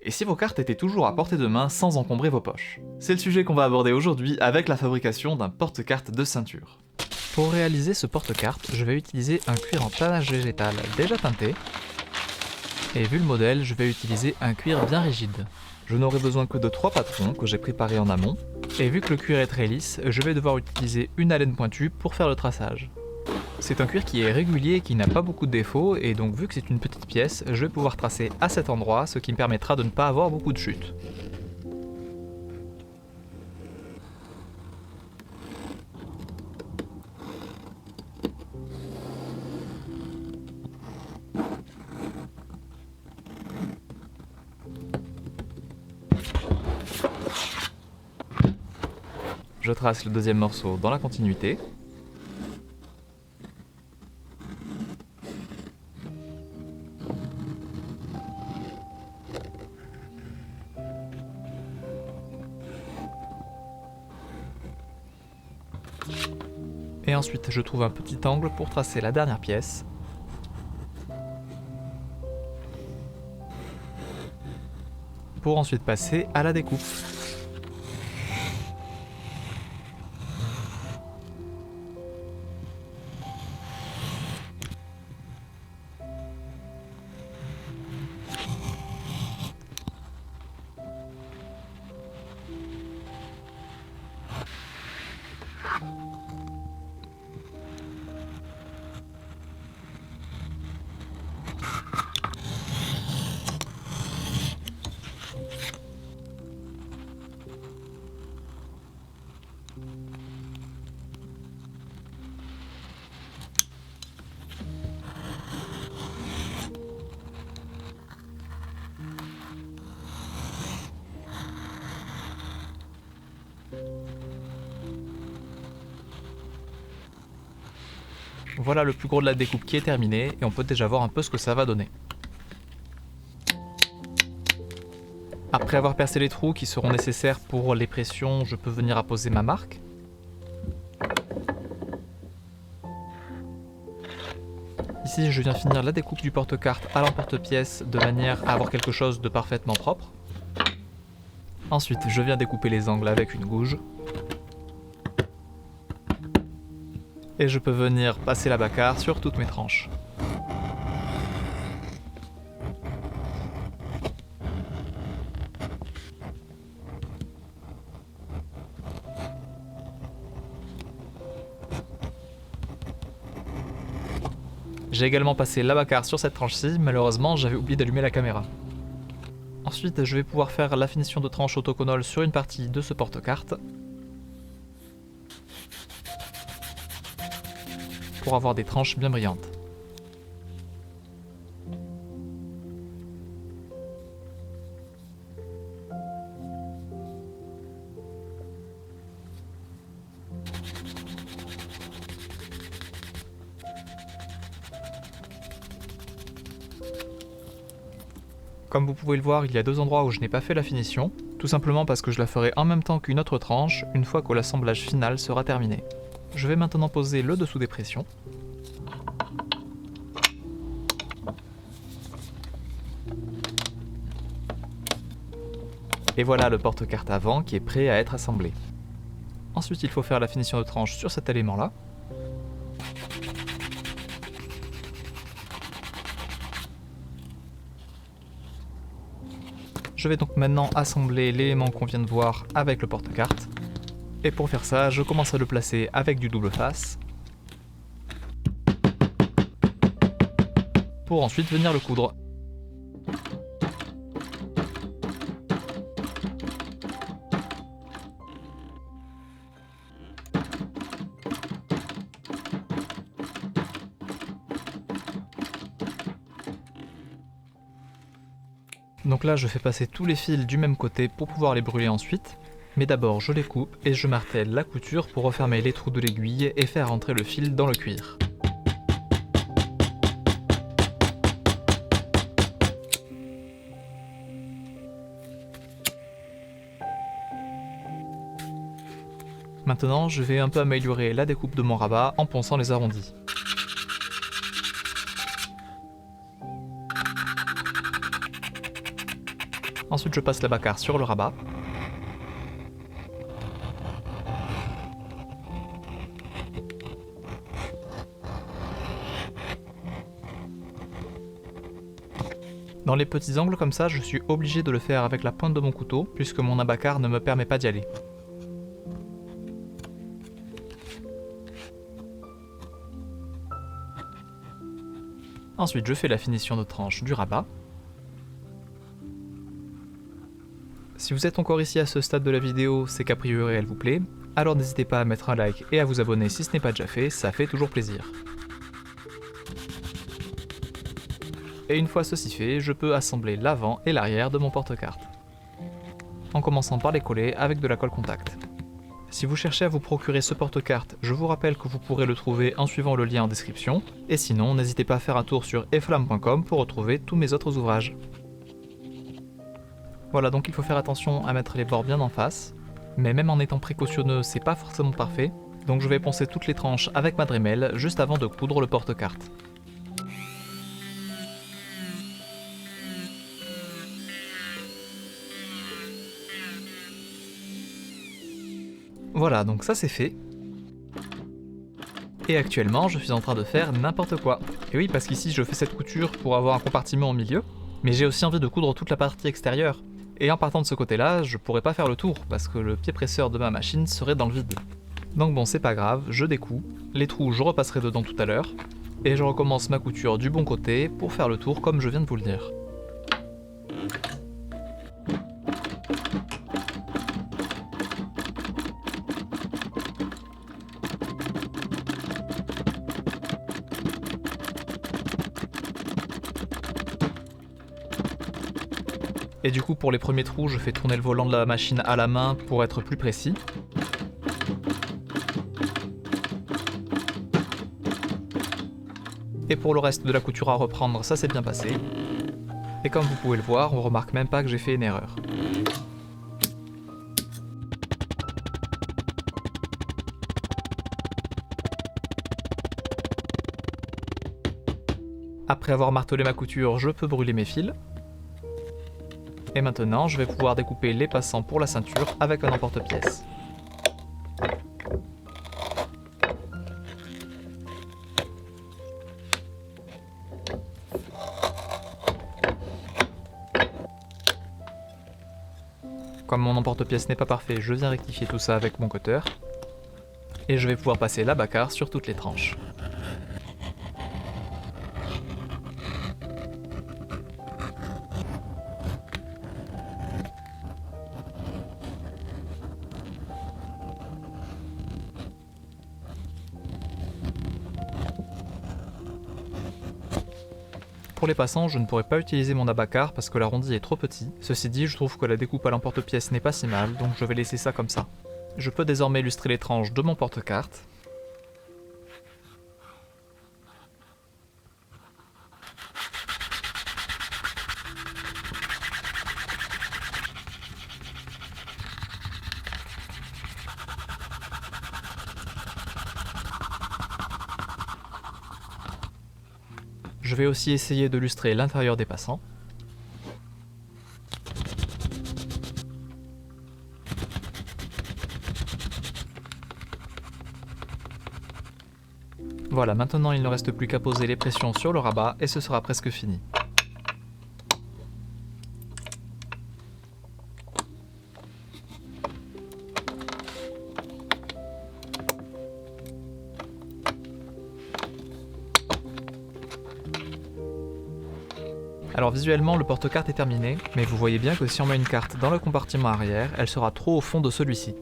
et si vos cartes étaient toujours à portée de main sans encombrer vos poches. C'est le sujet qu'on va aborder aujourd'hui avec la fabrication d'un porte-carte de ceinture. Pour réaliser ce porte-carte, je vais utiliser un cuir en tannage végétal déjà teinté, et vu le modèle, je vais utiliser un cuir bien rigide. Je n'aurai besoin que de 3 patrons que j'ai préparés en amont, et vu que le cuir est très lisse, je vais devoir utiliser une alène pointue pour faire le traçage. C'est un cuir qui est régulier et qui n'a pas beaucoup de défauts, et donc vu que c'est une petite pièce, je vais pouvoir tracer à cet endroit, ce qui me permettra de ne pas avoir beaucoup de chutes. Je trace le deuxième morceau dans la continuité. Et ensuite je trouve un petit angle pour tracer la dernière pièce. Pour ensuite passer à la découpe. Voilà le plus gros de la découpe qui est terminé et on peut déjà voir un peu ce que ça va donner. Après avoir percé les trous qui seront nécessaires pour les pressions, je peux venir apposer ma marque. Ici je viens finir la découpe du porte-carte à l'emporte-pièce de manière à avoir quelque chose de parfaitement propre. Ensuite je viens découper les angles avec une gouge. Et je peux venir passer la bacarre sur toutes mes tranches. J'ai également passé la bacarre sur cette tranche-ci, malheureusement j'avais oublié d'allumer la caméra. Ensuite je vais pouvoir faire la finition de tranche autoconole sur une partie de ce porte-carte. Pour avoir des tranches bien brillantes. Comme vous pouvez le voir, il y a 2 endroits où je n'ai pas fait la finition, tout simplement parce que je la ferai en même temps qu'une autre tranche, une fois que l'assemblage final sera terminé. Je vais maintenant poser le dessous des pressions. Et voilà le porte-carte avant qui est prêt à être assemblé. Ensuite il faut faire la finition de tranche sur cet élément-là. Je vais donc maintenant assembler l'élément qu'on vient de voir avec le porte-carte. Et pour faire ça, je commence à le placer avec du double face. Pour ensuite venir le coudre. Donc là je fais passer tous les fils du même côté pour pouvoir les brûler ensuite. Mais d'abord je les coupe et je martèle la couture pour refermer les trous de l'aiguille et faire entrer le fil dans le cuir. Maintenant je vais un peu améliorer la découpe de mon rabat en ponçant les arrondis. Ensuite je passe la bacarre sur le rabat. Dans les petits angles comme ça, je suis obligé de le faire avec la pointe de mon couteau, puisque mon abacar ne me permet pas d'y aller. Ensuite, je fais la finition de tranche du rabat. Si vous êtes encore ici à ce stade de la vidéo, c'est qu'a priori elle vous plaît, alors n'hésitez pas à mettre un like et à vous abonner si ce n'est pas déjà fait, ça fait toujours plaisir. Et une fois ceci fait, je peux assembler l'avant et l'arrière de mon porte-carte. En commençant par les coller avec de la colle contact. Si vous cherchez à vous procurer ce porte-carte, je vous rappelle que vous pourrez le trouver en suivant le lien en description, et sinon n'hésitez pas à faire un tour sur eflamme.com pour retrouver tous mes autres ouvrages. Voilà, donc il faut faire attention à mettre les bords bien en face, mais même en étant précautionneux, c'est pas forcément parfait, donc je vais poncer toutes les tranches avec ma Dremel juste avant de coudre le porte-carte. Voilà, donc ça c'est fait. Et actuellement, je suis en train de faire n'importe quoi. Et oui, parce qu'ici je fais cette couture pour avoir un compartiment au milieu, mais j'ai aussi envie de coudre toute la partie extérieure. Et en partant de ce côté-là, je pourrais pas faire le tour, parce que le pied presseur de ma machine serait dans le vide. Donc bon, c'est pas grave, je découpe, les trous je repasserai dedans tout à l'heure, et je recommence ma couture du bon côté pour faire le tour comme je viens de vous le dire. Et du coup pour les premiers trous, je fais tourner le volant de la machine à la main pour être plus précis. Et pour le reste de la couture à reprendre, ça s'est bien passé. Et comme vous pouvez le voir, on remarque même pas que j'ai fait une erreur. Après avoir martelé ma couture, je peux brûler mes fils. Et maintenant, je vais pouvoir découper les passants pour la ceinture avec un emporte-pièce. Comme mon emporte-pièce n'est pas parfait, je viens rectifier tout ça avec mon cutter. Et je vais pouvoir passer la bacarre sur toutes les tranches. Pour les passants, je ne pourrais pas utiliser mon abacar parce que l'arrondi est trop petit. Ceci dit, je trouve que la découpe à l'emporte-pièce n'est pas si mal, donc je vais laisser ça comme ça. Je peux désormais illustrer les tranches de mon porte-carte. Je vais aussi essayer de lustrer l'intérieur des passants. Voilà, maintenant il ne reste plus qu'à poser les pressions sur le rabat et ce sera presque fini. Alors visuellement le porte-carte est terminé, mais vous voyez bien que si on met une carte dans le compartiment arrière, elle sera trop au fond de celui-ci.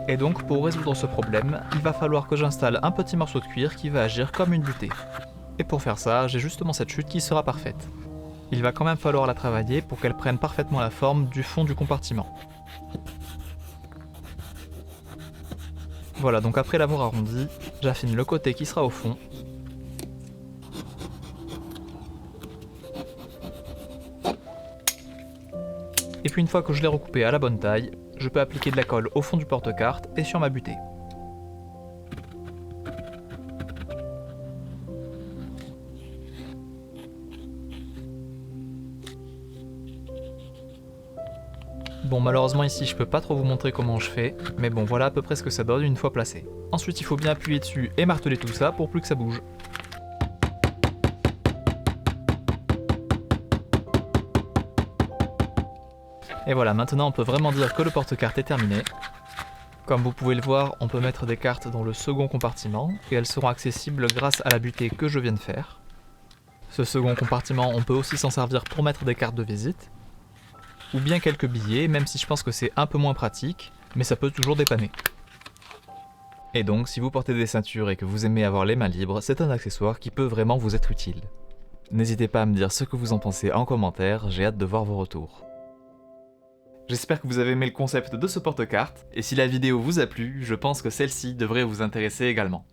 Et donc pour résoudre ce problème, il va falloir que j'installe un petit morceau de cuir qui va agir comme une butée. Et pour faire ça, j'ai justement cette chute qui sera parfaite. Il va quand même falloir la travailler pour qu'elle prenne parfaitement la forme du fond du compartiment. Voilà, donc après l'avoir arrondi, j'affine le côté qui sera au fond. Et puis une fois que je l'ai recoupé à la bonne taille, je peux appliquer de la colle au fond du porte-carte et sur ma butée. Bon, malheureusement ici je peux pas trop vous montrer comment je fais, mais bon voilà à peu près ce que ça donne une fois placé. Ensuite il faut bien appuyer dessus et marteler tout ça pour plus que ça bouge. Et voilà, maintenant on peut vraiment dire que le porte-carte est terminé. Comme vous pouvez le voir, on peut mettre des cartes dans le second compartiment, et elles seront accessibles grâce à la butée que je viens de faire. Ce second compartiment, on peut aussi s'en servir pour mettre des cartes de visite, ou bien quelques billets, même si je pense que c'est un peu moins pratique, mais ça peut toujours dépanner. Et donc, si vous portez des ceintures et que vous aimez avoir les mains libres, c'est un accessoire qui peut vraiment vous être utile. N'hésitez pas à me dire ce que vous en pensez en commentaire, j'ai hâte de voir vos retours. J'espère que vous avez aimé le concept de ce porte-carte, et si la vidéo vous a plu, je pense que celle-ci devrait vous intéresser également.